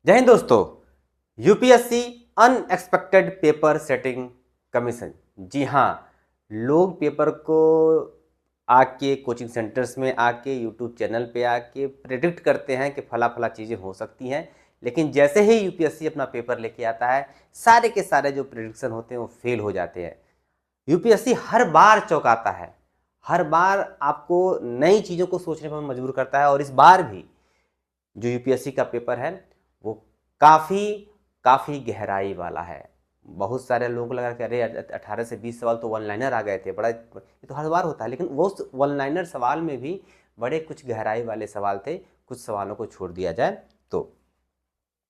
जय हिंद दोस्तों। UPSC unexpected paper setting commission. जी हाँ, लोग पेपर को आके कोचिंग सेंटर्स में आके यूट्यूब चैनल पे आके प्रेडिक्ट करते हैं कि फला फला चीज़ें हो सकती हैं, लेकिन जैसे ही यूपीएससी अपना पेपर लेके आता है सारे के सारे जो प्रेडिक्शन होते हैं वो फेल हो जाते हैं। यूपीएससी हर बार चौंकाता है, हर बार आपको नई चीज़ों को सोचने पर मजबूर करता है। और इस बार भी जो यूपीएससी का पेपर है वो काफ़ी काफ़ी गहराई वाला है। बहुत सारे लोगों को लगा कि अरे 18 से 20 सवाल तो वन लाइनर आ गए थे, बड़ा ये तो हर बार होता है, लेकिन वो वन लाइनर सवाल में भी बड़े कुछ गहराई वाले सवाल थे। कुछ सवालों को छोड़ दिया जाए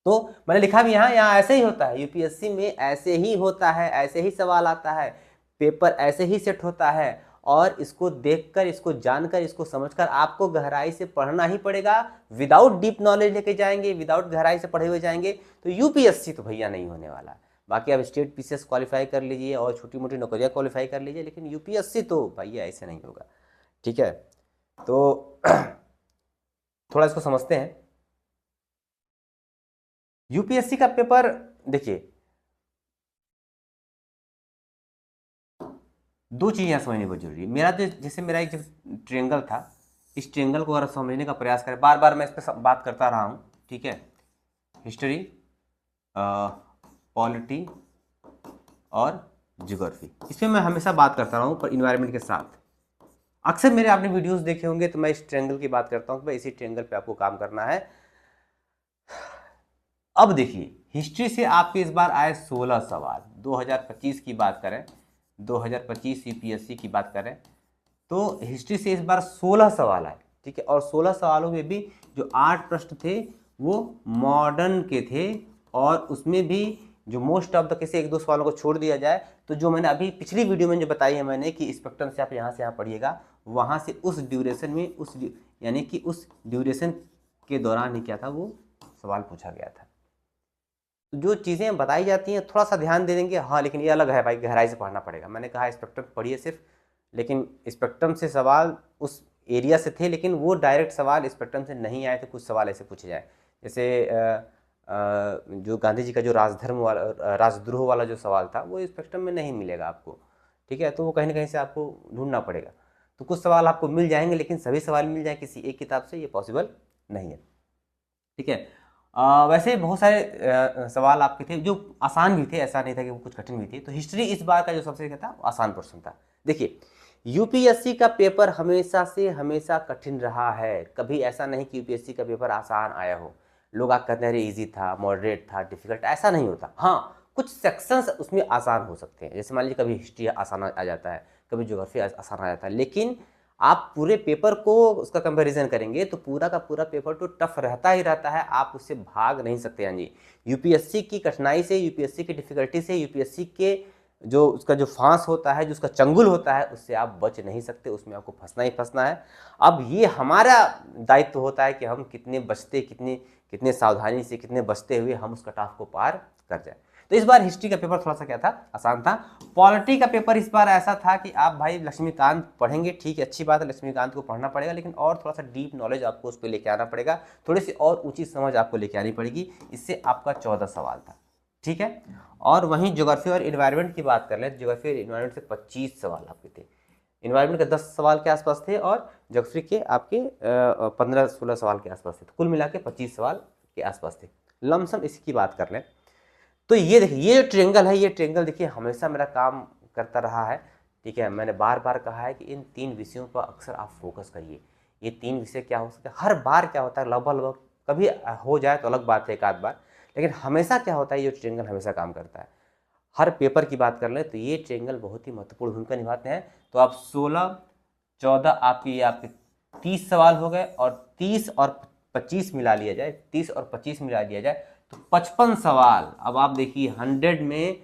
तो मैंने लिखा भी यहाँ ऐसे ही होता है। यूपीएससी में ऐसे ही होता है, ऐसे ही सवाल आता है, पेपर ऐसे ही सेट होता है। और इसको देखकर, इसको जानकर, इसको समझकर आपको गहराई से पढ़ना ही पड़ेगा। विदाउट डीप नॉलेज लेके जाएंगे, विदाउट गहराई से पढ़े हुए जाएंगे तो यूपीएससी तो भैया नहीं होने वाला। बाकी आप स्टेट पीसीएस क्वालिफाई कर लीजिए और छोटी मोटी नौकरियां क्वालिफाई कर लीजिए, लेकिन यूपीएससी तो भैया ऐसे नहीं होगा। ठीक है, तो थोड़ा इसको समझते हैं। यूपीएससी का पेपर देखिए, दो चीज़ यहाँ समझनी बहुत जरूरी है। मेरा तो जैसे मेरा एक ट्रेंगल था, इस ट्रेंगल को अगर समझने का प्रयास करें, बार बार मैं इस पर बात करता रहा हूँ। ठीक है, हिस्ट्री, पॉलिटी और ज्योग्राफी, इसमें मैं हमेशा बात करता रहा हूँ, पर इन्वायरमेंट के साथ। अक्सर मेरे आपने वीडियोस देखे होंगे तो मैं इस ट्रेंगल की बात करता हूँ कि भाई इसी ट्रेंगल पे आपको काम करना है। अब देखिए, हिस्ट्री से आपके इस बार आए 16 सवाल। 2025 की बात करें, 2025 यूपीएससी की बात करें तो हिस्ट्री से इस बार 16 सवाल आए। ठीक है, और 16 सवालों में भी जो 8 प्रश्न थे वो मॉडर्न के थे। और उसमें भी जो मोस्ट ऑफ द कैसे एक दो सवालों को छोड़ दिया जाए तो जो मैंने अभी पिछली वीडियो में जो बताई है मैंने कि स्पेक्ट्रम से आप यहाँ से यहाँ पढ़िएगा, वहाँ से उस ड्यूरेशन में यानी कि उस ड्यूरेशन के दौरान ही क्या था, वो सवाल पूछा गया था। जो चीज़ें बताई जाती हैं थोड़ा सा ध्यान दे देंगे, हाँ, लेकिन ये अलग है भाई, गहराई से पढ़ना पड़ेगा। मैंने कहा स्पेक्ट्रम पढ़िए सिर्फ, लेकिन स्पेक्ट्रम से सवाल उस एरिया से थे, लेकिन वो डायरेक्ट सवाल स्पेक्ट्रम से नहीं आए थे। कुछ सवाल ऐसे पूछे जाए जैसे जो गांधी जी का जो राजधर्म वाला, राजद्रोह वाला जो सवाल था, वो स्पेक्ट्रम में नहीं मिलेगा आपको। ठीक है, तो वो कहीं ना कहीं से आपको ढूंढना पड़ेगा। तो कुछ सवाल आपको मिल जाएंगे, लेकिन सभी सवाल मिल जाए किसी एक किताब से, ये पॉसिबल नहीं है। ठीक है, वैसे बहुत सारे सवाल आपके थे जो आसान भी थे, ऐसा नहीं था कि वो कुछ कठिन भी थे। तो हिस्ट्री इस बार का जो सबसे क्या था, वो आसान प्रश्न था। देखिए, यूपीएससी का पेपर हमेशा से हमेशा कठिन रहा है। कभी ऐसा नहीं कि यूपीएससी का पेपर आसान आया हो। लोग आप कहते हैं इजी था, मॉडरेट था, डिफिकल्ट, ऐसा नहीं होता। हाँ, कुछ सेक्शंस उसमें आसान हो सकते हैं, जैसे मान लीजिए कभी हिस्ट्री आसान आ जाता है, कभी ज्योग्राफी आसान आ जाता है, लेकिन आप पूरे पेपर को उसका कंपैरिजन करेंगे तो पूरा का पूरा पेपर तो टफ रहता ही रहता है, आप उससे भाग नहीं सकते हैं जी। यूपीएससी की कठिनाई से, यूपीएससी की डिफिकल्टी से, यूपीएससी के जो उसका जो फांस होता है, जो उसका चंगुल होता है, उससे आप बच नहीं सकते, उसमें आपको फंसना ही फंसना है। अब ये हमारा दायित्व होता है कि हम कितने बचते, कितने कितने सावधानी से, कितने बचते हुए हम उस कटाव को पार कर जाए। तो इस बार हिस्ट्री का पेपर थोड़ा सा क्या था, आसान था। पॉलिटी का पेपर इस बार ऐसा था कि आप भाई लक्ष्मीकांत पढ़ेंगे, ठीक है, अच्छी बात है, लक्ष्मीकांत को पढ़ना पड़ेगा, लेकिन और थोड़ा सा डीप नॉलेज आपको उस पर लेके आना पड़ेगा, थोड़ी सी और ऊंची समझ आपको लेके आनी पड़ेगी। इससे आपका 14 सवाल था। ठीक है, और वहीं ज्योग्राफी और इन्वायरमेंट की बात कर लें, ज्योग्राफी और इन्वायरमेंट से 25 सवाल आपके थे। इन्वायरमेंट के 10 सवाल के आसपास थे और ज्योग्राफी के आपके 15-16 सवाल के आसपास थे। तो कुल मिला के 25 सवाल के आसपास थे। लमसम इसकी बात कर लें तो ये देखिए, ये जो ट्रेंगल है, ये ट्रेंगल देखिए हमेशा मेरा काम करता रहा है। ठीक है, मैंने बार बार कहा है कि इन 3 विषयों पर अक्सर आप फोकस करिए। ये 3 विषय क्या हो सकते हैं, हर बार क्या होता है, लगभग लगभग कभी हो जाए तो अलग बात है एक आध बार, लेकिन हमेशा क्या होता है, ये ट्रेंगल हमेशा काम करता है। हर पेपर की बात कर लें तो ये ट्रेंगल बहुत ही महत्वपूर्ण भूमिका निभाते हैं। तो आप 16, 14 आपके 30 सवाल हो गए, और 30 और 25 मिला लिया जाए, 30 और 25 मिला लिया जाए तो 55 सवाल। अब आप देखिए 100 में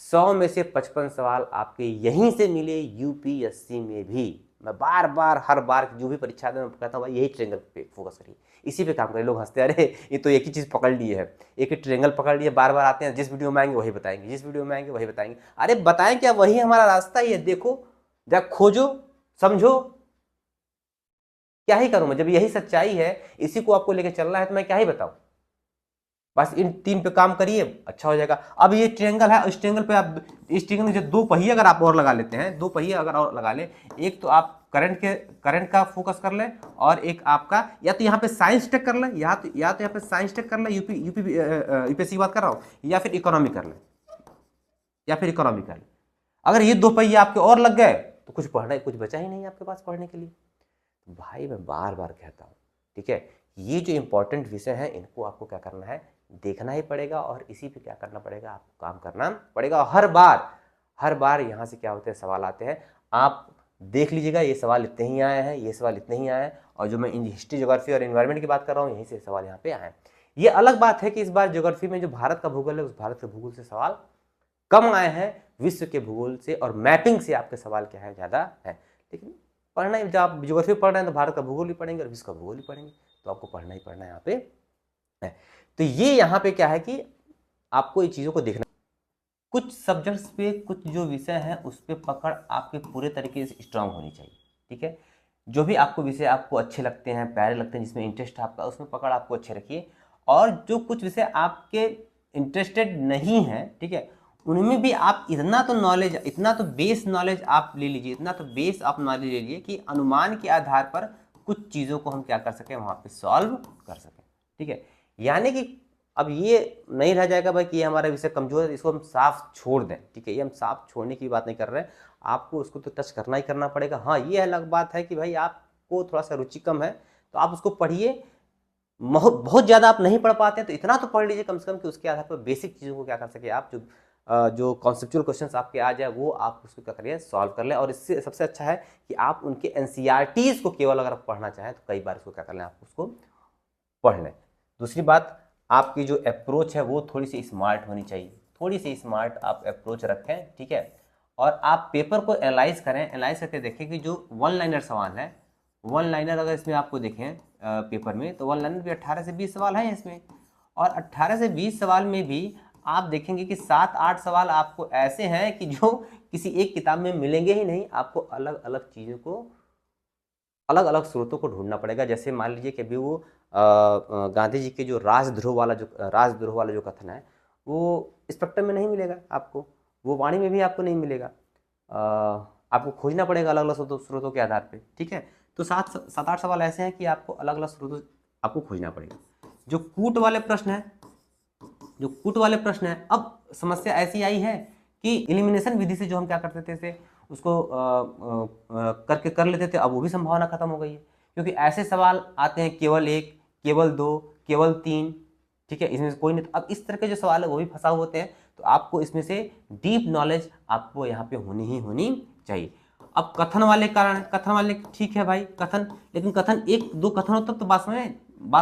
100 में से 55 सवाल आपके यहीं से मिले यूपीएससी में भी। मैं बार बार हर बार जो भी परीक्षा में कहता हूँ भाई यही ट्रेंगल पे फोकस करिए, इसी पे काम करिए। लोग हंसते हैं, अरे ये तो एक ही चीज़ पकड़ लिए है, एक ही ट्रेंगल पकड़ लिए, बार बार आते हैं, जिस वीडियो में आएंगे वही बताएंगे, जिस वीडियो में आएंगे वही बताएंगे। अरे बताएं क्या, वही हमारा रास्ता ही है। देखो, जब खोजो, समझो, क्या ही करूं मैं, जब यही सच्चाई है, इसी को आपको लेकर चलना है तो मैं क्या ही बताऊं। बस इन 3 पे काम करिए, अच्छा हो जाएगा। अब ये ट्रायंगल है, इस ट्रायंगल पे आप, इस ट्रायंगल में 2 पहिए अगर आप और लगा लेते हैं, 2 पहिए अगर और लगा ले, एक तो आप करंट का फोकस कर ले, और एक आपका या तो यहाँ पे साइंस टेक कर ले, या तो यहाँ पे साइंस टेक कर ले, यूपीएससी की बात कर रहा हूँ, या फिर इकोनॉमी कर ले, अगर ये 2 पहिए आपके और लग गए तो कुछ बचा ही नहीं आपके पास पढ़ने के लिए। तो भाई मैं बार बार कहता हूँ, ठीक है, ये जो इंपॉर्टेंट विषय है इनको आपको क्या करना है, देखना ही पड़ेगा, और इसी पे क्या करना पड़ेगा, आपको काम करना पड़ेगा। हर बार यहाँ से क्या होते हैं, सवाल आते हैं, आप देख लीजिएगा, ये सवाल इतने ही आए हैं, ये सवाल इतने ही आए हैं, और जो मैं हिस्ट्री, ज्योग्राफी और एनवायरनमेंट की बात कर रहा हूँ, यहीं से सवाल यहाँ पे आए हैं। ये अलग बात है कि इस बार ज्योग्राफी में जो भारत का भूगोल है, उस भारत के भूगोल से सवाल कम आए हैं, विश्व के भूगोल से और मैपिंग से आपके सवाल क्या है, ज़्यादा है। लेकिन पढ़ना ही, जब आप ज्योग्राफी पढ़ रहे हैं तो भारत का भूगोल ही पढ़ेंगे और विश्व का भूगोल ही पढ़ेंगे, तो आपको पढ़ना ही पढ़ना यहाँ पे है। तो ये यहाँ पे क्या है कि आपको ये चीज़ों को देखना, कुछ सब्जेक्ट्स पे, कुछ जो विषय है उस पर पकड़ आपके पूरे तरीके से स्ट्रांग होनी चाहिए, ठीक है। जो भी आपको विषय आपको अच्छे लगते हैं, प्यारे लगते हैं, जिसमें इंटरेस्ट है आपका, उसमें पकड़ आपको अच्छे रखिए। और जो कुछ विषय आपके इंटरेस्टेड नहीं है, ठीक है, उनमें भी आप इतना तो बेस नॉलेज आप ले लीजिए, इतना तो बेस आप नॉलेज ले लीजिए कि अनुमान के आधार पर कुछ चीज़ों को हम क्या कर सकें, वहाँ पे सॉल्व कर सकें, ठीक है। यानी कि अब ये नहीं रह जाएगा भाई कि ये हमारा विषय कमजोर है, इसको हम साफ छोड़ दें, ठीक है। ये हम साफ छोड़ने की बात नहीं कर रहे हैं, आपको उसको तो टच करना ही करना पड़ेगा। हाँ, ये अलग बात है कि भाई आपको थोड़ा सा रुचि कम है तो आप उसको पढ़िए, बहुत ज़्यादा आप नहीं पढ़ पाते हैं तो इतना तो पढ़ लीजिए कम से कम कि उसके आधार पर बेसिक चीज़ों को क्या कर सके आप, जो कॉन्सेप्चुअल क्वेश्चंस आपके आ जाए वो आप उसको क्या करिए, सॉल्व कर लें। और इससे सबसे अच्छा है कि आप उनके एनसीईआरटीज़ को केवल अगर आप पढ़ना चाहें तो कई बार उसको क्या कर लें, आप उसको पढ़ लें। दूसरी बात, आपकी जो अप्रोच है वो थोड़ी सी स्मार्ट होनी चाहिए, थोड़ी सी स्मार्ट आप अप्रोच रखें, ठीक है। और आप पेपर को एनालाइज करें, एनालाइज करके देखें कि जो 1 लाइनर सवाल है, 1 लाइनर अगर इसमें आपको देखें पेपर में, तो 1 लाइनर भी 18 से 20 सवाल हैं इसमें। और 18 से 20 सवाल में भी आप देखेंगे कि 7-8 सवाल आपको ऐसे हैं कि जो किसी एक किताब में मिलेंगे ही नहीं, आपको अलग अलग चीज़ों को, अलग अलग स्रोतों को ढूंढना पड़ेगा। जैसे मान लीजिए कि अभी वो गांधी जी के जो राजद्रोह वाला जो कथन है, वो स्पेक्ट्रम में नहीं मिलेगा आपको, वो वाणी में भी आपको नहीं मिलेगा, आपको खोजना पड़ेगा अलग अलग स्रोतों के आधार पे, ठीक है। तो 7-8 सवाल ऐसे हैं कि आपको अलग अलग स्रोतों आपको खोजना पड़ेगा। जो कूट वाले प्रश्न है, अब समस्या ऐसी आई है कि एलिमिनेशन विधि से जो हम क्या करते थे उसको करके कर लेते थे, अब वो भी संभावना खत्म हो गई है, क्योंकि ऐसे सवाल आते हैं केवल 1, केवल 2, केवल 3, ठीक है, इसमें से कोई नहीं। तो अब इस तरह के जो सवाल है वो भी फंसा होते हैं, तो आपको इसमें से डीप नॉलेज आपको यहाँ पे होनी चाहिए। अब कथन वाले ठीक है भाई, कथन, लेकिन कथन 1-2 कथन हो तब तो बात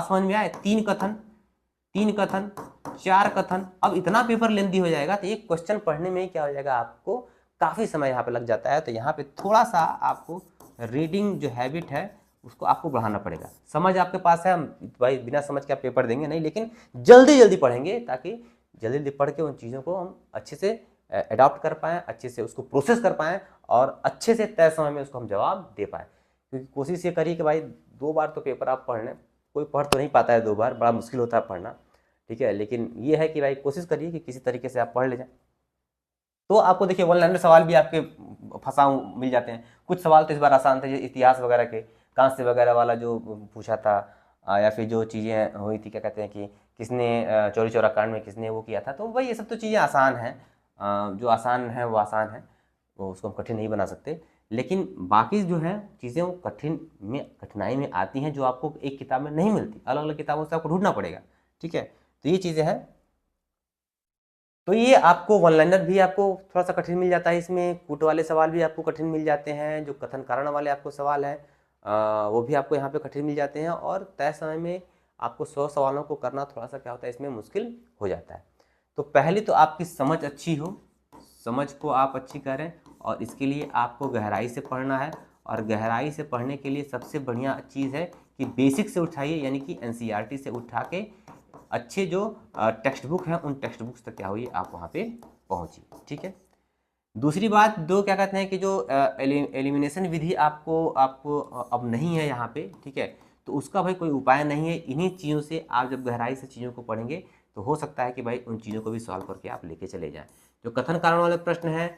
समझ में आए। 3 कथन, 4 कथन, अब इतना पेपर लेंदी हो जाएगा तो एक क्वेश्चन पढ़ने में ही क्या हो जाएगा, आपको काफ़ी समय यहाँ पे लग जाता है। तो यहाँ पे थोड़ा सा आपको रीडिंग जो हैबिट है उसको आपको बढ़ाना पड़ेगा। समझ आपके पास है, भाई बिना समझ के आप पेपर देंगे नहीं, लेकिन जल्दी जल्दी पढ़ेंगे ताकि जल्दी जल्दी पढ़ के उन चीज़ों को हम अच्छे से अडॉप्ट कर पाएँ, अच्छे से उसको प्रोसेस कर पाएँ और अच्छे से तय समय में उसको हम जवाब दे पाएँ। क्योंकि कोशिश ये करिए कि भाई 2 बार तो पेपर आप पढ़ लें, कोई पढ़ तो नहीं पाता है 2 बार, बड़ा मुश्किल होता है पढ़ना, ठीक है। लेकिन ये है कि भाई कोशिश करिए कि किसी तरीके से आप पढ़ ले जाएं। तो आपको देखिए 1 लाइनर सवाल भी आपके फंसाऊ मिल जाते हैं। कुछ सवाल तो इस बार आसान थे, इतिहास वगैरह के, कांस्य वगैरह वाला जो पूछा था, या फिर जो चीज़ें हुई थी, क्या कहते हैं कि किसने चौरी चौरा कांड में किसने वो किया था, तो भाई ये सब तो चीज़ें आसान हैं, जो आसान है वो आसान है, वो उसको हम कठिन नहीं बना सकते। लेकिन बाकी जो है चीज़ें वो कठिनाई में आती हैं, जो आपको एक किताब में नहीं मिलती, अलग अलग किताबों से आपको ढूंढना पड़ेगा, ठीक है। तो ये चीज़ें हैं, तो ये आपको 1 लाइनर भी आपको थोड़ा सा कठिन मिल जाता है, इसमें कूट वाले सवाल भी आपको कठिन मिल जाते हैं, जो कथन कारण वाले आपको सवाल हैं वो भी आपको यहाँ पे कठिन मिल जाते हैं, और तय समय में आपको 100 सवालों को करना थोड़ा सा क्या होता है, इसमें मुश्किल हो जाता है। तो पहले तो आपकी समझ अच्छी हो, समझ को आप अच्छी करें, और इसके लिए आपको गहराई से पढ़ना है। और गहराई से पढ़ने के लिए सबसे बढ़िया चीज़ है कि बेसिक से उठाइए, यानी कि एनसीईआरटी से उठा के अच्छे जो टेक्स्ट बुक हैं उन टेक्स्ट बुक्स तक क्या हुई, आप वहाँ पे पहुँचिए, ठीक है। दूसरी बात, दो क्या कहते हैं कि जो एलिमिनेशन विधि आपको अब नहीं है यहाँ पे, ठीक है, तो उसका भाई कोई उपाय नहीं है। इन्हीं चीज़ों से आप जब गहराई से चीज़ों को पढ़ेंगे तो हो सकता है कि भाई उन चीज़ों को भी सॉल्व करके आप लेके चले जाएं। जो कथन कारण वाले प्रश्न हैं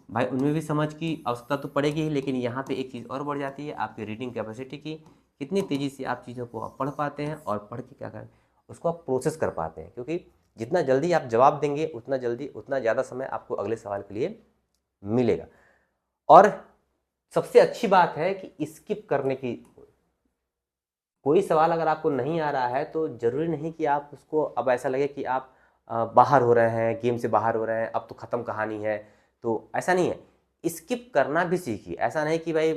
भाई उनमें भी समझ की आवश्यकता तो पड़ेगी ही, लेकिन यहाँ पे एक चीज़ और बढ़ जाती है आपकी रीडिंग कैपेसिटी की, कितनी तेज़ी से आप चीज़ों को आप पढ़ पाते हैं और पढ़ के क्या करें उसको आप प्रोसेस कर पाते हैं, क्योंकि जितना जल्दी आप जवाब देंगे उतना जल्दी उतना ज़्यादा समय आपको अगले सवाल के लिए मिलेगा। और सबसे अच्छी बात है कि स्किप करने की, कोई सवाल अगर आपको नहीं आ रहा है तो ज़रूरी नहीं कि आप उसको अब ऐसा लगे कि आप बाहर हो रहे हैं, गेम से बाहर हो रहे हैं, अब तो ख़त्म कहानी है, तो ऐसा नहीं है। स्किप करना भी सीखिए। ऐसा नहीं कि भाई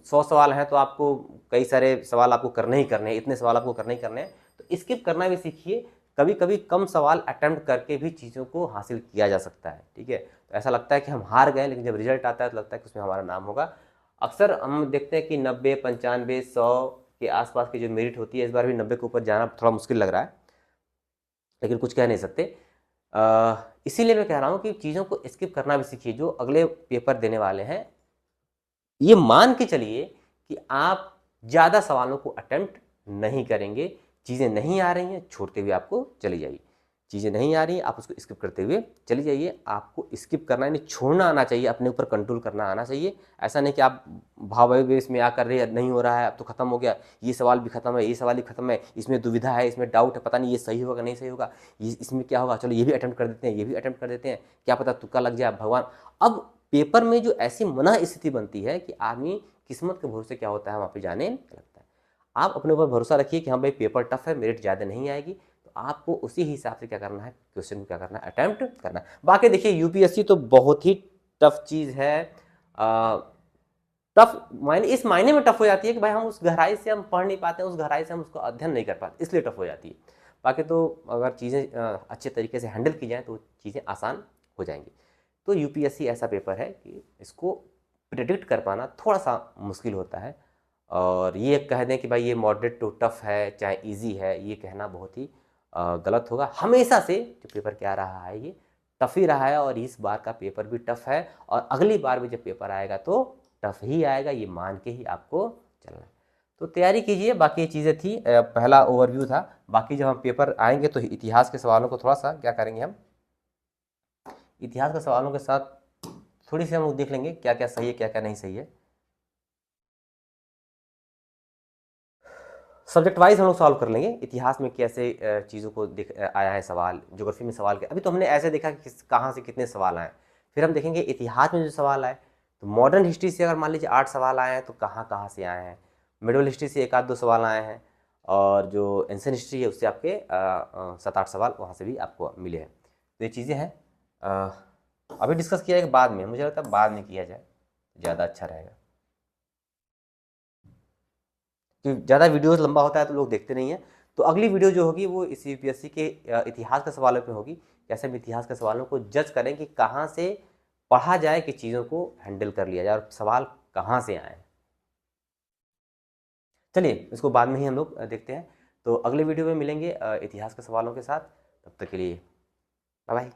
100 सवाल हैं तो आपको कई सारे सवाल आपको करने ही करने हैं, इतने सवाल आपको करने ही करने हैं, तो स्किप करना भी सीखिए। कभी कभी कम सवाल अटेम्प्ट करके भी चीज़ों को हासिल किया जा सकता है, ठीक है। तो ऐसा लगता है कि हम हार गए, लेकिन जब रिजल्ट आता है तो लगता है कि उसमें हमारा नाम होगा। अक्सर हम देखते हैं कि 90, 95, 100 के आसपास की जो मेरिट होती है, इस बार भी 90 के ऊपर जाना थोड़ा मुश्किल लग रहा है, लेकिन कुछ कह नहीं सकते। इसीलिए मैं कह रहा हूँ कि चीज़ों को स्किप करना भी सीखिए। जो अगले पेपर देने वाले हैं ये मान के चलिए कि आप ज़्यादा सवालों को अटेम्प्ट नहीं करेंगे। चीज़ें नहीं आ रही हैं छोड़ते हुए आपको चली जाइए, चीज़ें नहीं आ रही हैं आप उसको स्किप करते हुए चली जाइए। आपको स्किप करना यानी छोड़ना आना चाहिए, अपने ऊपर कंट्रोल करना आना चाहिए। ऐसा नहीं कि आप भावावेश में आकर रहे नहीं हो रहा है, अब तो खत्म हो गया, ये सवाल भी खत्म है, ये सवाल ही खत्म है, इसमें दुविधा है, इसमें डाउट है, पता नहीं ये सही होगा नहीं सही होगा, इसमें क्या होगा, चलो ये भी अटेम्प्ट कर देते हैं, ये भी अटेम्प्ट कर देते हैं, क्या पता तुक्का लग जाए भगवान। अब पेपर में जो ऐसी मना स्थिति बनती है कि आदमी किस्मत के भरोसे क्या होता है वहाँ पे जाने लगता है। आप अपने ऊपर भरोसा रखिए कि हाँ भाई पेपर टफ है, मेरिट ज़्यादा नहीं आएगी, तो आपको उसी हिसाब से क्या करना है, क्वेश्चन को क्या करना है, अटेम्प्ट करना है। बाकी देखिए यूपीएससी तो बहुत ही टफ चीज़ है। टफ मायने इस मायने में टफ हो जाती है कि भाई हम उस गहराई से हम पढ़ नहीं पाते हैं, उस गहराई से हम उसको अध्ययन नहीं कर पाते, इसलिए टफ हो जाती है। बाकी तो अगर चीज़ें अच्छे तरीके से हैंडल की जाए तो चीज़ें आसान हो जाएंगी। तो यूपीएससी ऐसा पेपर है कि इसको प्रेडिक्ट कर पाना थोड़ा सा मुश्किल होता है। और ये कह दें कि भाई ये मॉडरेट टू टफ है चाहे इजी है, ये कहना बहुत ही गलत होगा। हमेशा से जो पेपर क्या रहा है ये टफ ही रहा है, और इस बार का पेपर भी टफ है, और अगली बार भी जब पेपर आएगा तो टफ ही आएगा, ये मान के ही आपको चलना है। तो तैयारी कीजिए। बाकी ये चीज़ें थी, पहला ओवरव्यू था। बाकी जब हम पेपर आएंगे तो इतिहास के सवालों को थोड़ा सा क्या करेंगे, हम इतिहास के सवालों के साथ थोड़ी सी हम लोग देख लेंगे क्या क्या सही है क्या क्या नहीं सही है। सब्जेक्ट वाइज हम लोग सॉल्व कर लेंगे। इतिहास में कैसे चीज़ों को देख आया है सवाल, ज्योग्राफी में सवाल के अभी तो हमने ऐसे देखा कि कहाँ से कितने सवाल आए। फिर हम देखेंगे इतिहास में जो सवाल आए, तो मॉडर्न हिस्ट्री से अगर मान लीजिए 8 सवाल आए हैं तो कहाँ कहाँ से आए हैं, मिडिल हिस्ट्री से 1 आध 2 सवाल आए हैं, और जो एंशिएंट हिस्ट्री है उससे आपके 7-8 सवाल वहाँ से भी आपको मिले हैं। तो ये चीज़ें हैं, अभी डिस्कस किया जाएगा बाद में, मुझे लगता है बाद में किया जाए ज़्यादा अच्छा रहेगा, क्योंकि ज़्यादा वीडियोस लंबा होता है तो लोग देखते नहीं हैं। तो अगली वीडियो जो होगी वो इस यूपीएससी के इतिहास के सवालों पे होगी, कैसे हम इतिहास के सवालों को जज करें कि कहाँ से पढ़ा जाए कि चीज़ों को हैंडल कर लिया जाए और सवाल कहाँ से आए। चलिए इसको बाद में ही हम लोग देखते हैं। तो अगले वीडियो में मिलेंगे इतिहास के सवालों के साथ। तब तक के लिए बाय बाय।